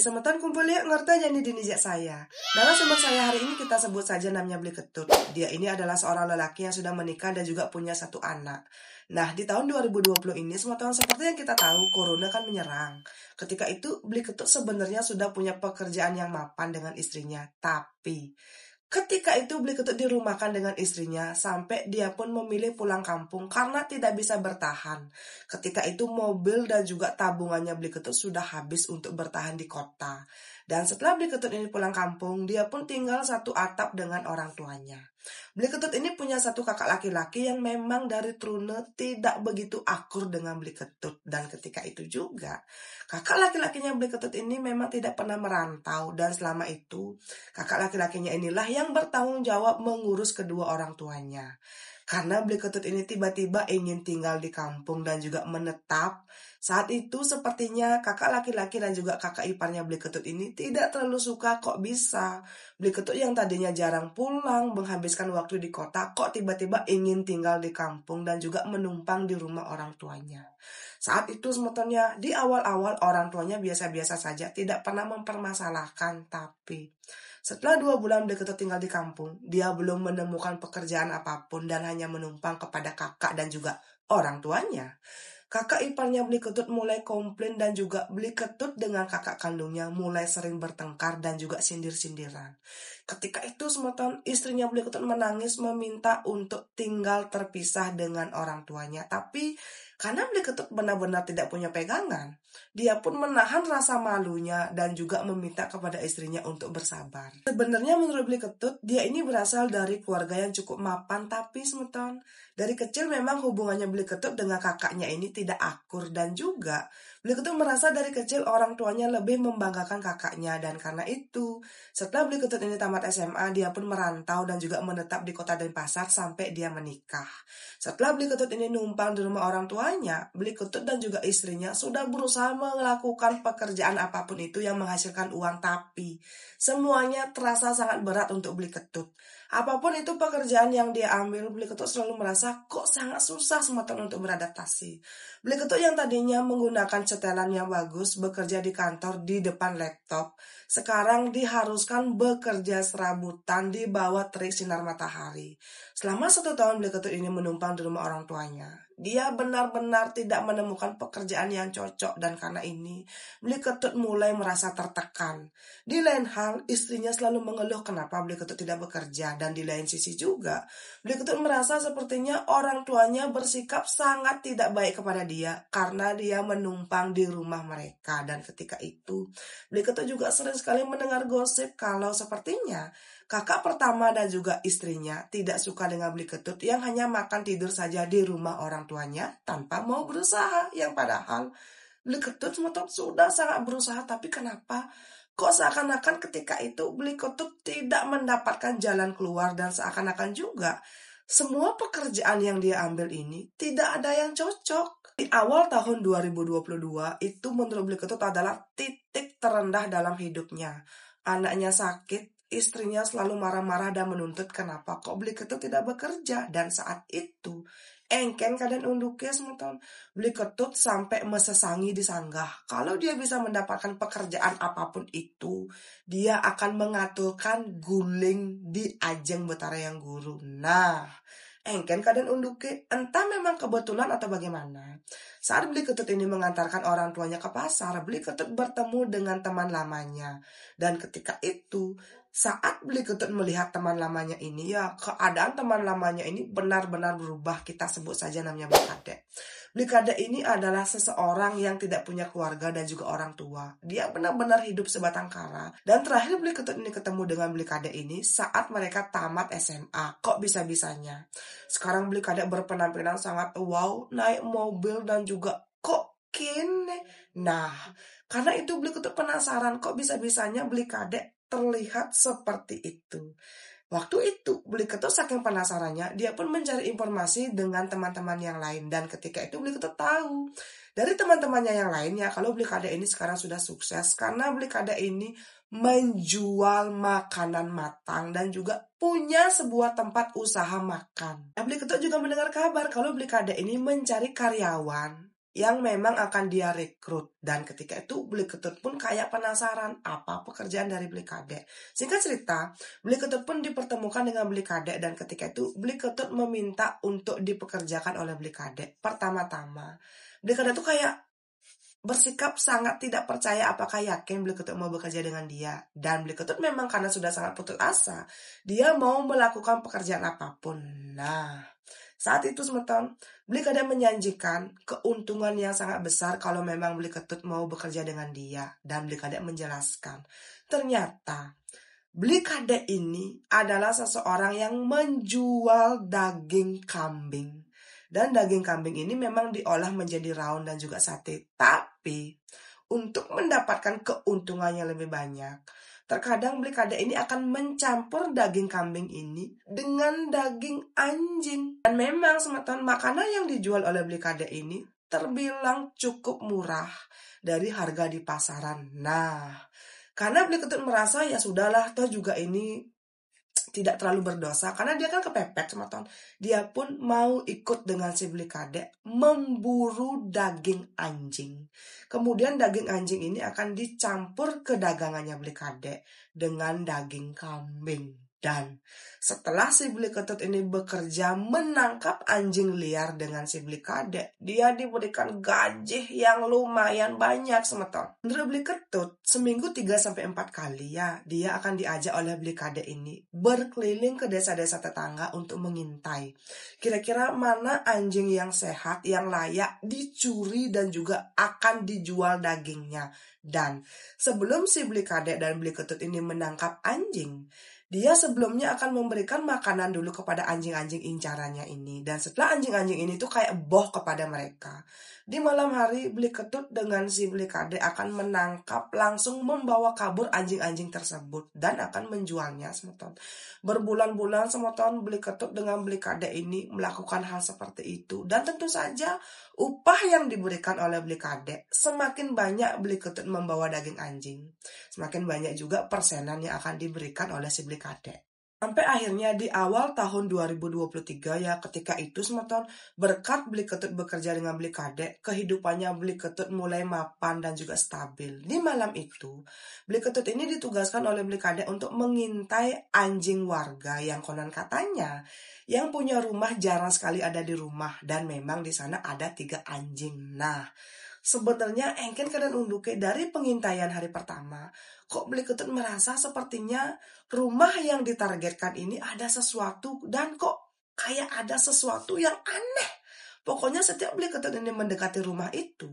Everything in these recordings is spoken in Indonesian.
semeton kumpul yuk ngerti jadi dinijak saya. Narasumber saya hari ini kita sebut saja namanya Beli Ketut. Dia ini adalah seorang lelaki yang sudah menikah dan juga punya satu anak. Nah, di tahun 2020 ini semeton seperti yang kita tahu, corona kan menyerang. Ketika itu Beli Ketut sebenarnya sudah punya pekerjaan yang mapan dengan istrinya. Tapi ketika itu Beli Ketut dirumahkan dengan istrinya sampai dia pun memilih pulang kampung karena tidak bisa bertahan. Ketika itu mobil dan juga tabungannya Beli Ketut sudah habis untuk bertahan di kota. Dan setelah Beli Ketut ini pulang kampung, dia pun tinggal satu atap dengan orang tuanya. Beli Ketut ini punya satu kakak laki-laki yang memang dari Trune tidak begitu akur dengan Beli Ketut. Dan ketika itu juga, kakak laki-lakinya Beli Ketut ini memang tidak pernah merantau. Dan selama itu, kakak laki-lakinya inilah yang bertanggung jawab mengurus kedua orang tuanya. Karena Beli Ketut ini tiba-tiba ingin tinggal di kampung dan juga menetap. Saat itu sepertinya kakak laki-laki dan juga kakak iparnya Beli Ketut ini tidak terlalu suka kok bisa. Beli Ketut yang tadinya jarang pulang, menghabiskan waktu di kota, kok tiba-tiba ingin tinggal di kampung dan juga menumpang di rumah orang tuanya. Saat itu sebetulnya di awal-awal orang tuanya biasa-biasa saja, tidak pernah mempermasalahkan, tapi setelah 2 bulan Beli Ketut tinggal di kampung, dia belum menemukan pekerjaan apapun dan hanya menumpang kepada kakak dan juga orang tuanya. Kakak iparnya Beli Ketut mulai komplain dan juga Beli Ketut dengan kakak kandungnya mulai sering bertengkar dan juga sindir-sindiran. Ketika itu semeton istrinya Beli Ketut menangis meminta untuk tinggal terpisah dengan orang tuanya. Tapi karena Beli Ketut benar-benar tidak punya pegangan, dia pun menahan rasa malunya dan juga meminta kepada istrinya untuk bersabar. Sebenarnya menurut Beli Ketut, dia ini berasal dari keluarga yang cukup mapan, tapi semeton dari kecil memang hubungannya Beli Ketut dengan kakaknya ini tidak akur dan juga Beli Ketut merasa dari kecil orang tuanya lebih membanggakan kakaknya dan karena itu setelah Beli Ketut ini tamat SMA dia pun merantau dan juga menetap di kota Denpasar sampai dia menikah. Setelah Beli Ketut ini numpang di rumah orang tuanya, Beli Ketut dan juga istrinya sudah berusaha melakukan pekerjaan apapun itu yang menghasilkan uang tapi semuanya terasa sangat berat untuk Beli Ketut. Apapun itu pekerjaan yang dia ambil, Beli Ketut selalu merasa kok sangat susah semeton untuk beradaptasi. Beli Ketut yang tadinya menggunakan setelan yang bagus, bekerja di kantor di depan laptop, sekarang diharuskan bekerja serabutan di bawah terik sinar matahari. Selama 1 tahun Beli Ketut ini menumpang di rumah orang tuanya. Dia benar-benar tidak menemukan pekerjaan yang cocok dan karena ini Beli Ketut mulai merasa tertekan. Di lain hal, istrinya selalu mengeluh kenapa Beli Ketut tidak bekerja dan di lain sisi juga, Beli Ketut merasa sepertinya orang tuanya bersikap sangat tidak baik kepada dia karena dia menumpang di rumah mereka dan ketika itu, Beli Ketut juga sering sekali mendengar gosip kalau sepertinya kakak pertama dan juga istrinya tidak suka dengan Beli Ketut yang hanya makan tidur saja di rumah orang tuanya tanpa mau berusaha. Yang padahal Beli Ketut sudah sangat berusaha tapi kenapa kok seakan-akan ketika itu Beli Ketut tidak mendapatkan jalan keluar dan seakan-akan juga semua pekerjaan yang dia ambil ini tidak ada yang cocok. Di awal tahun 2022 itu menurut Beli Ketut adalah titik terendah dalam hidupnya. Anaknya sakit, istrinya selalu marah-marah dan menuntut kenapa kok Beli Ketut tidak bekerja. Dan saat itu, engken kadang unduknya semeton. Beli Ketut sampai mesesangi di sanggah. Kalau dia bisa mendapatkan pekerjaan apapun itu, dia akan mengaturkan guling di ajeng Betara yang Guru. Nah, engken kadang unduke, entah memang kebetulan atau bagaimana. Saat Beli Ketut ini mengantarkan orang tuanya ke pasar, Beli Ketut bertemu dengan teman lamanya. Dan ketika itu, saat Beli Ketut melihat teman lamanya ini, ya keadaan teman lamanya ini benar-benar berubah. Kita sebut saja namanya Beli Kade. Beli Kade ini adalah seseorang yang tidak punya keluarga dan juga orang tua. Dia benar-benar hidup sebatang kara. Dan terakhir Beli Ketut ini ketemu dengan Beli Kade ini saat mereka tamat SMA. Kok bisa-bisanya? Sekarang Beli Kade berpenampilan sangat wow, naik mobil dan juga kok kene. Nah, karena itu Beli Ketut penasaran kok bisa-bisanya Beli Kade terlihat seperti itu. Waktu itu Beli Ketut saking penasarannya, dia pun mencari informasi dengan teman-teman yang lain. Dan ketika itu Beli Ketut tahu dari teman-temannya yang lainnya kalau Beli Kade ini sekarang sudah sukses. Karena Beli Kade ini menjual makanan matang dan juga punya sebuah tempat usaha makan. Beli Ketut juga mendengar kabar kalau Beli Kade ini mencari karyawan yang memang akan dia rekrut. Dan ketika itu Beli Ketut pun kayak penasaran apa pekerjaan dari Beli Kadek. Singkat cerita, Beli Ketut pun dipertemukan dengan Beli Kadek, dan ketika itu Beli Ketut meminta untuk dipekerjakan oleh Beli Kadek. Pertama-tama Beli Kadek tuh kayak bersikap sangat tidak percaya apakah yakin Beli Ketut mau bekerja dengan dia. Dan Beli Ketut memang karena sudah sangat putus asa, dia mau melakukan pekerjaan apapun. Nah, saat itu semeton, Beli Kadek menjanjikan keuntungan yang sangat besar kalau memang Beli Ketut mau bekerja dengan dia. Dan Beli Kadek menjelaskan, ternyata Beli Kadek ini adalah seseorang yang menjual daging kambing. Dan daging kambing ini memang diolah menjadi rawon dan juga sate. Tapi untuk mendapatkan keuntungan yang lebih banyak, terkadang Beli Kadek ini akan mencampur daging kambing ini dengan daging anjing. Dan memang semeton makanan yang dijual oleh Beli Kadek ini terbilang cukup murah dari harga di pasaran. Nah, karena Beli Ketut merasa ya sudahlah, toh juga ini tidak terlalu berdosa karena dia kan kepepet semeton. Dia pun mau ikut dengan si Beli Kadek memburu daging anjing. Kemudian daging anjing ini akan dicampur ke dagangannya Beli Kadek dengan daging kambing. Dan setelah si Beli Ketut ini bekerja menangkap anjing liar dengan si Beli Kadek, dia diberikan gaji yang lumayan banyak semeton. Menurut Beli Ketut, seminggu 3-4 kali ya, dia akan diajak oleh Beli Kadek ini berkeliling ke desa-desa tetangga untuk mengintai. Kira-kira mana anjing yang sehat, yang layak dicuri dan juga akan dijual dagingnya. Dan sebelum si Beli Kadek dan Beli Ketut ini menangkap anjing, dia sebelumnya akan memberikan makanan dulu kepada anjing-anjing incarannya ini. Dan setelah anjing-anjing ini tuh kayak boh kepada mereka, di malam hari Beli Ketut dengan si Beli Kadek akan menangkap, langsung membawa kabur anjing-anjing tersebut dan akan menjualnya semeton. Berbulan-bulan semeton Beli Ketut dengan Beli Kadek ini melakukan hal seperti itu. Dan tentu saja upah yang diberikan oleh Beli Kadek, semakin banyak Beli Ketut membawa daging anjing, semakin banyak juga persenan yang akan diberikan oleh si Beli Kadek. Sampai akhirnya di awal tahun 2023 ya, ketika itu semeton, berkat Beli Ketut bekerja dengan Beli Kadek, kehidupannya Beli Ketut mulai mapan dan juga stabil. Di malam itu, Beli Ketut ini ditugaskan oleh Beli Kadek untuk mengintai anjing warga yang konon katanya yang punya rumah jarang sekali ada di rumah, dan memang di sana ada 3 anjing. Nah, sebenarnya engken kedan unduke dari pengintaian hari pertama, kok Beli Ketut merasa sepertinya rumah yang ditargetkan ini ada sesuatu, dan kok kayak ada sesuatu yang aneh. Pokoknya setiap Beli Ketut ini mendekati rumah itu,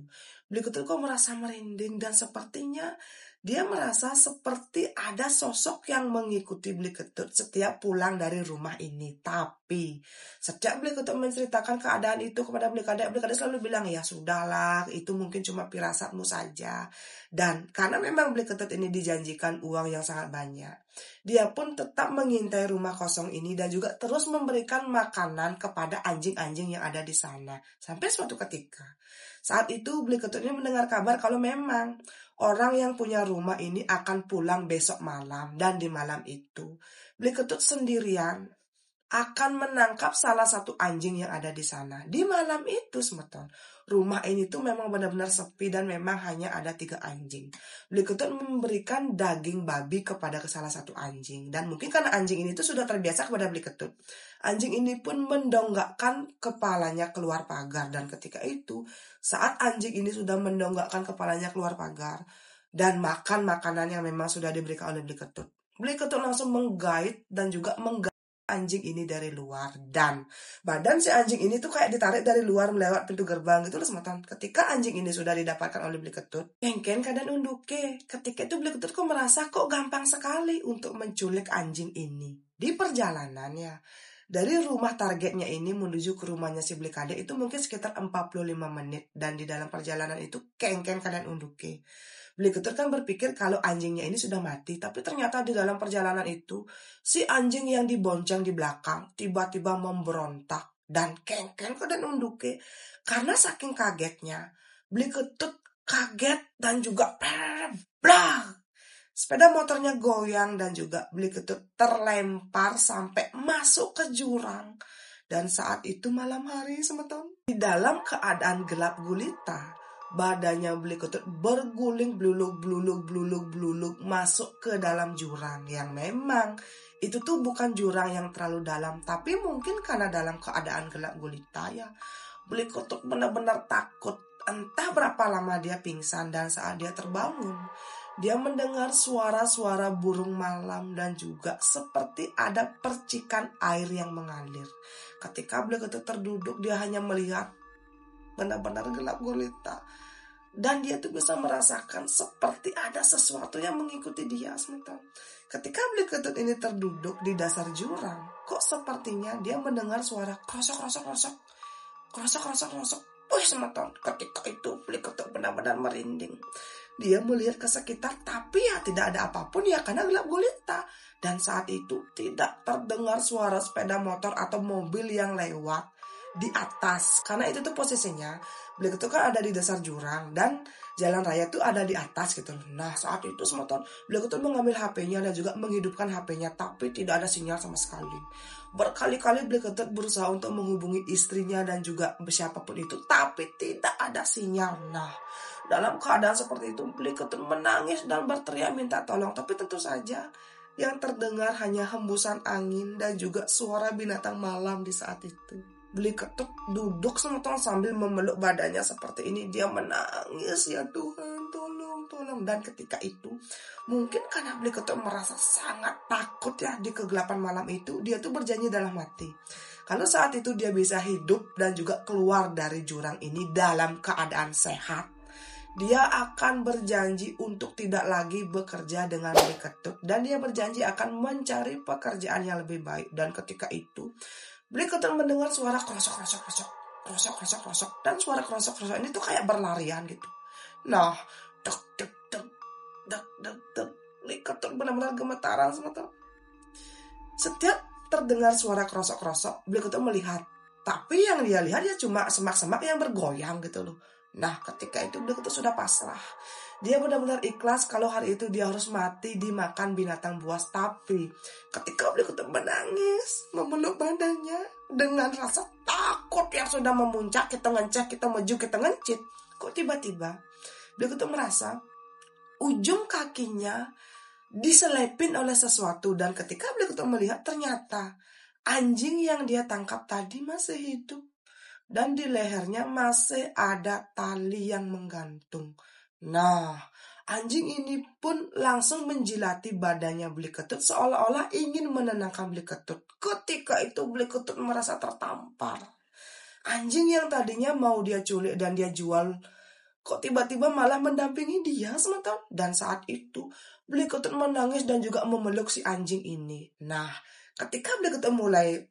Beli Ketut kok merasa merinding, dan sepertinya dia merasa seperti ada sosok yang mengikuti Beli Ketut setiap pulang dari rumah ini. Tapi setiap Beli Ketut menceritakan keadaan itu kepada Beli Kadek selalu bilang, ya sudahlah, itu mungkin cuma firasatmu saja. Dan karena memang Beli Ketut ini dijanjikan uang yang sangat banyak, dia pun tetap mengintai rumah kosong ini dan juga terus memberikan makanan kepada anjing-anjing yang ada di sana. Sampai suatu ketika, saat itu Beli Ketut ini mendengar kabar kalau memang orang yang punya rumah ini akan pulang besok malam. Dan di malam itu, Beli Ketut sendirian akan menangkap salah satu anjing yang ada di sana. Di malam itu semeton, rumah ini tuh memang benar-benar sepi dan memang hanya ada 3 anjing. Beli Ketut memberikan daging babi kepada salah satu anjing. Dan mungkin karena anjing ini tuh sudah terbiasa kepada Beli Ketut, anjing ini pun mendonggakkan kepalanya keluar pagar. Dan ketika itu, saat anjing ini sudah mendonggakkan kepalanya keluar pagar dan makan makanan yang memang sudah diberikan oleh Beli Ketut langsung menggait dan juga anjing ini dari luar. Dan badan si anjing ini tuh kayak ditarik dari luar melewat pintu gerbang gitu loh semeton. Ketika anjing ini sudah didapatkan oleh Beli Ketut, engken kadang unduke. Ketika itu Beli Ketut kok merasa kok gampang sekali untuk menculik anjing ini. Di perjalanannya dari rumah targetnya ini menuju ke rumahnya si Beli Kadek itu mungkin sekitar 45 menit. Dan di dalam perjalanan itu kengken kadang unduke, Beli Ketut kan berpikir kalau anjingnya ini sudah mati, tapi ternyata di dalam perjalanan itu, si anjing yang dibonceng di belakang tiba-tiba memberontak. Dan kengken dan unduke. Karena saking kagetnya, Beli Ketut kaget dan juga blang. Sepeda motornya goyang dan juga Beli Ketut terlempar sampai masuk ke jurang. Dan saat itu malam hari semeton. Di dalam keadaan gelap gulita, badannya Beli Ketut berguling bluluk masuk ke dalam jurang yang memang itu tuh bukan jurang yang terlalu dalam, tapi mungkin karena dalam keadaan gelap gulita ya Beli Ketut benar-benar takut. Entah berapa lama dia pingsan dan saat dia terbangun, dia mendengar suara-suara burung malam dan juga seperti ada percikan air yang mengalir. Ketika Beli Ketut terduduk, dia hanya melihat benar-benar gelap gulita. Dan dia tuh bisa merasakan seperti ada sesuatu yang mengikuti dia sebentar. Ketika Beli Ketut ini terduduk di dasar jurang, kok sepertinya dia mendengar suara krosok. Wih semeton, ketika itu Beli Ketut benar-benar merinding. Dia melihat ke sekitar, tapi ya tidak ada apapun ya karena gelap gulita. Dan saat itu tidak terdengar suara sepeda motor atau mobil yang lewat di atas. Karena itu tuh posisinya Beli Ketut kan ada di dasar jurang dan jalan raya tuh ada di atas gitu. Nah saat itu semeton Beli Ketut mengambil HP-nya dan juga menghidupkan HP-nya, tapi tidak ada sinyal sama sekali. Berkali-kali Beli Ketut berusaha untuk menghubungi istrinya dan juga siapapun itu, tapi tidak ada sinyal. Nah dalam keadaan seperti itu Beli Ketut menangis dan berteriak minta tolong, tapi tentu saja yang terdengar hanya hembusan angin dan juga suara binatang malam di saat itu. Beli Ketut duduk semeton sambil memeluk badannya seperti ini. Dia menangis, ya Tuhan tolong. Dan ketika itu mungkin karena Beli Ketut merasa sangat takut ya di kegelapan malam itu, dia tuh berjanji dalam hati kalau saat itu dia bisa hidup dan juga keluar dari jurang ini dalam keadaan sehat, dia akan berjanji untuk tidak lagi bekerja dengan Beli Ketut. Dan dia berjanji akan mencari pekerjaan yang lebih baik. Dan ketika itu Beli Ketut mendengar suara krosok. Dan suara krosok ini tuh kayak berlarian gitu. Nah, dek. Beli Ketut benar-benar gemetaran semeton. Setiap terdengar suara krosok, Beli Ketut melihat. Tapi yang dia lihat ya cuma semak-semak yang bergoyang gitu loh. Nah ketika itu Beli Ketut sudah pasrah. Dia benar-benar ikhlas kalau hari itu dia harus mati dimakan binatang buas. Tapi ketika Beli Ketut menangis, memeluk badannya dengan rasa takut yang sudah memuncak, kita ngencet, kita maju, kita ngencit. Kok tiba-tiba Beli Ketut merasa ujung kakinya diselepin oleh sesuatu. Dan ketika Beli Ketut melihat, ternyata anjing yang dia tangkap tadi masih hidup. Dan di lehernya masih ada tali yang menggantung. Nah, anjing ini pun langsung menjilati badannya Beli Ketut seolah-olah ingin menenangkan Beli Ketut. Ketika itu Beli Ketut merasa tertampar. Anjing yang tadinya mau dia culik dan dia jual, kok tiba-tiba malah mendampingi dia semeton. Dan saat itu Beli Ketut menangis dan juga memeluk si anjing ini. Nah, ketika Beli Ketut mulai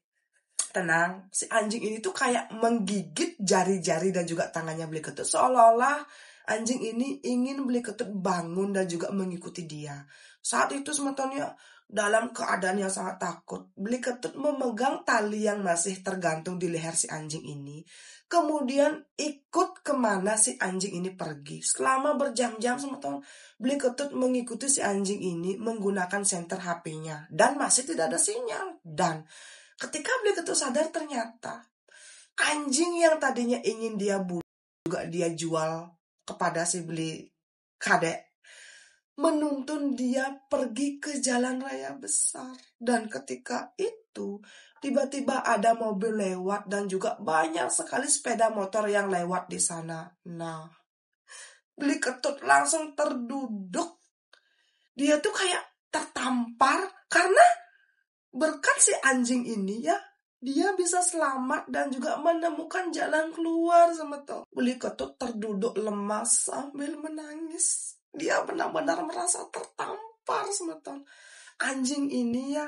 tenang, si anjing ini tuh kayak menggigit jari-jari dan juga tangannya Beli Ketut. Seolah-olah anjing ini ingin Beli Ketut bangun dan juga mengikuti dia. Saat itu semetonnya dalam keadaan yang sangat takut, Beli Ketut memegang tali yang masih tergantung di leher si anjing ini. Kemudian ikut kemana si anjing ini pergi. Selama berjam-jam semeton, Beli Ketut mengikuti si anjing ini menggunakan senter HP-nya. Dan masih tidak ada sinyal. Dan ketika Beli Ketut sadar, ternyata anjing yang tadinya ingin dia bunuh juga dia jual kepada si Beli Kadek menuntun dia pergi ke jalan raya besar. Dan ketika itu tiba-tiba ada mobil lewat dan juga banyak sekali sepeda motor yang lewat di sana. Nah, Beli Ketut langsung terduduk. Dia tuh kayak tertampar karena berkat si anjing ini ya, dia bisa selamat dan juga menemukan jalan keluar semeton. Beli Ketut terduduk lemas sambil menangis. Dia benar-benar merasa tertampar semeton. Anjing ini ya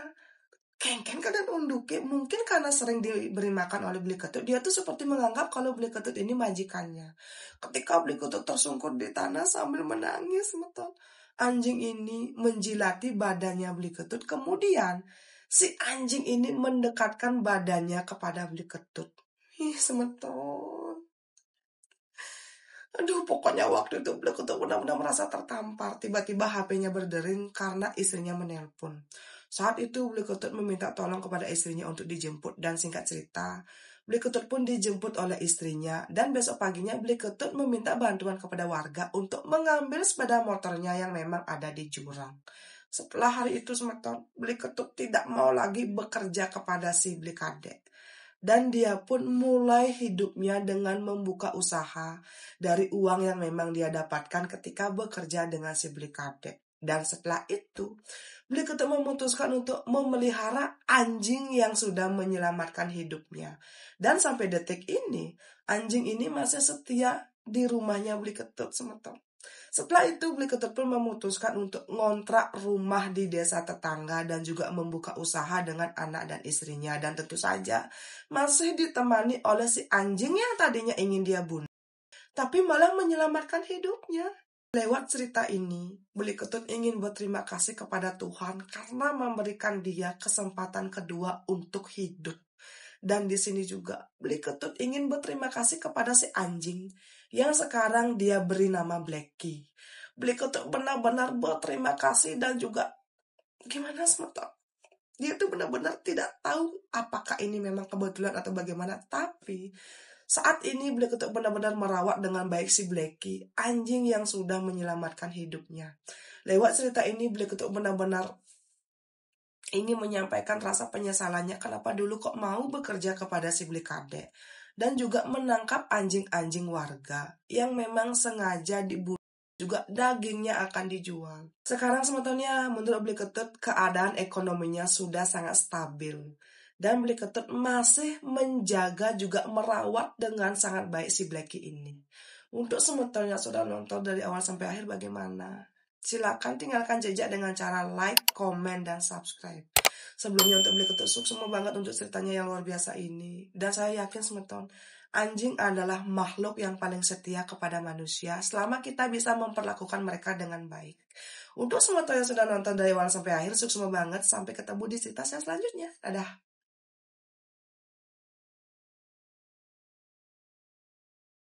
kengken dan unduke, mungkin karena sering diberi makan oleh Beli Ketut, dia tuh seperti menganggap kalau Beli Ketut ini majikannya. Ketika Beli Ketut tersungkur di tanah sambil menangis semeton, anjing ini menjilati badannya Beli Ketut. Kemudian si anjing ini mendekatkan badannya kepada Beli Ketut. Ih semeton. Aduh, pokoknya waktu itu Beli Ketut benar-benar merasa tertampar. Tiba-tiba HP-nya berdering karena istrinya menelpon. Saat itu Beli Ketut meminta tolong kepada istrinya untuk dijemput, dan singkat cerita, Beli Ketut pun dijemput oleh istrinya, dan besok paginya Beli Ketut meminta bantuan kepada warga untuk mengambil sepeda motornya yang memang ada di jurang. Setelah hari itu Semeton, Beli Ketut tidak mau lagi bekerja kepada si Beli Kadek. Dan dia pun mulai hidupnya dengan membuka usaha dari uang yang memang dia dapatkan ketika bekerja dengan si Beli Kadek. Dan setelah itu, Beli Ketut memutuskan untuk memelihara anjing yang sudah menyelamatkan hidupnya. Dan sampai detik ini, anjing ini masih setia di rumahnya Beli Ketut Semeton. Setelah itu, Beli Ketut pun memutuskan untuk ngontrak rumah di desa tetangga dan juga membuka usaha dengan anak dan istrinya. Dan tentu saja masih ditemani oleh si anjing yang tadinya ingin dia bunuh, tapi malah menyelamatkan hidupnya. Lewat cerita ini, Beli Ketut ingin berterima kasih kepada Tuhan karena memberikan dia kesempatan kedua untuk hidup. Dan di sini juga Beli Ketut ingin berterima kasih kepada si anjing yang sekarang dia beri nama Blacky. Beli Ketut benar-benar berterima kasih dan juga gimana Semeton, dia tuh benar-benar tidak tahu apakah ini memang kebetulan atau bagaimana. Tapi saat ini Beli Ketut benar-benar merawat dengan baik si Blacky, anjing yang sudah menyelamatkan hidupnya. Lewat cerita ini Beli Ketut benar-benar ini menyampaikan rasa penyesalannya kenapa dulu kok mau bekerja kepada si Beli Kadek, dan juga menangkap anjing-anjing warga yang memang sengaja dibunuh, juga dagingnya akan dijual. Sekarang sebetulnya menurut Beli Ketut keadaan ekonominya sudah sangat stabil, dan Beli Ketut masih menjaga juga merawat dengan sangat baik si Blacky ini. Untuk sebetulnya sudah nonton dari awal sampai akhir bagaimana? Silakan tinggalkan jejak dengan cara like, komen, dan subscribe. Sebelumnya untuk Beli Ketut sukses banget untuk ceritanya yang luar biasa ini. Dan saya yakin Semeton, anjing adalah makhluk yang paling setia kepada manusia selama kita bisa memperlakukan mereka dengan baik. Untuk Semeton yang sudah nonton dari awal sampai akhir, sukses banget. Sampai ketemu di cerita saya selanjutnya. Dadah.